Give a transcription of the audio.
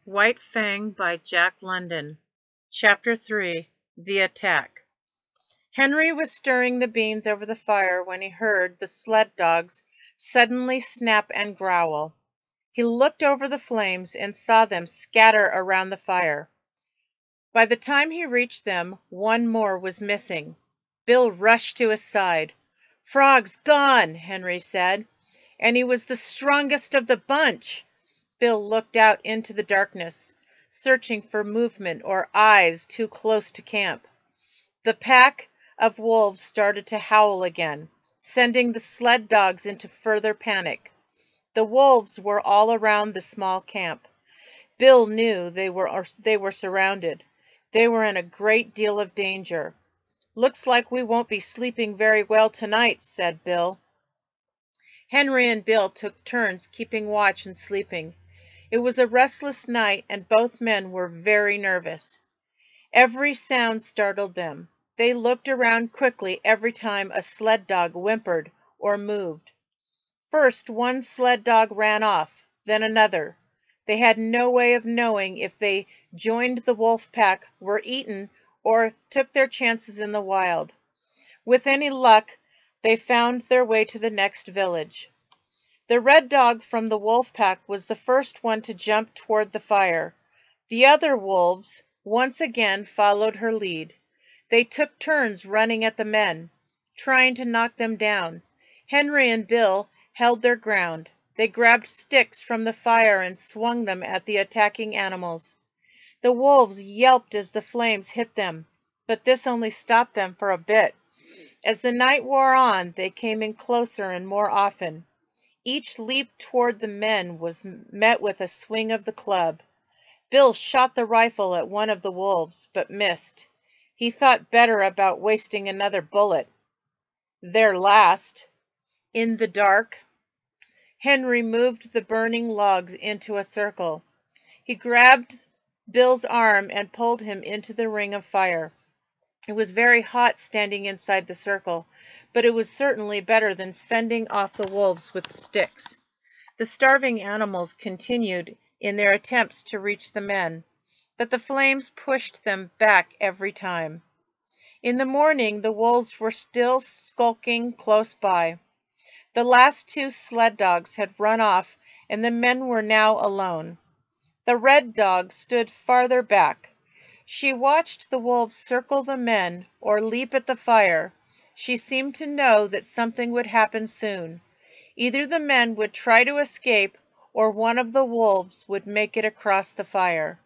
White Fang by Jack London. Chapter 3. The Attack. Henry was stirring the beans over the fire when he heard the sled dogs suddenly snap and growl. He looked over the flames and saw them scatter around the fire. By the time he reached them, one more was missing. Bill rushed to his side. "Frog's gone," Henry said, "and he was the strongest of the bunch." Bill looked out into the darkness, searching for movement or eyes too close to camp. The pack of wolves started to howl again, sending the sled dogs into further panic. The wolves were all around the small camp. Bill knew they were surrounded. They were in a great deal of danger. "Looks like we won't be sleeping very well tonight," said Bill. Henry and Bill took turns keeping watch and sleeping. It was a restless night, and both men were very nervous. Every sound startled them. They looked around quickly every time a sled dog whimpered or moved. First, one sled dog ran off, then another. They had no way of knowing if they joined the wolf pack, were eaten, or took their chances in the wild. With any luck, they found their way to the next village. The red dog from the wolf pack was the first one to jump toward the fire. The other wolves once again followed her lead. They took turns running at the men, trying to knock them down. Henry and Bill held their ground. They grabbed sticks from the fire and swung them at the attacking animals. The wolves yelped as the flames hit them, but this only stopped them for a bit. As the night wore on, they came in closer and more often. Each leap toward the men was met with a swing of the club. Bill shot the rifle at one of the wolves, but missed. He thought better about wasting another bullet. Their last. In the dark, Henry moved the burning logs into a circle. He grabbed Bill's arm and pulled him into the ring of fire. It was very hot standing inside the circle, but it was certainly better than fending off the wolves with sticks. The starving animals continued in their attempts to reach the men, but the flames pushed them back every time. In the morning, the wolves were still skulking close by. The last two sled dogs had run off, and the men were now alone. The red dog stood farther back. She watched the wolves circle the men or leap at the fire. She seemed to know that something would happen soon. Either the men would try to escape or one of the wolves would make it across the fire.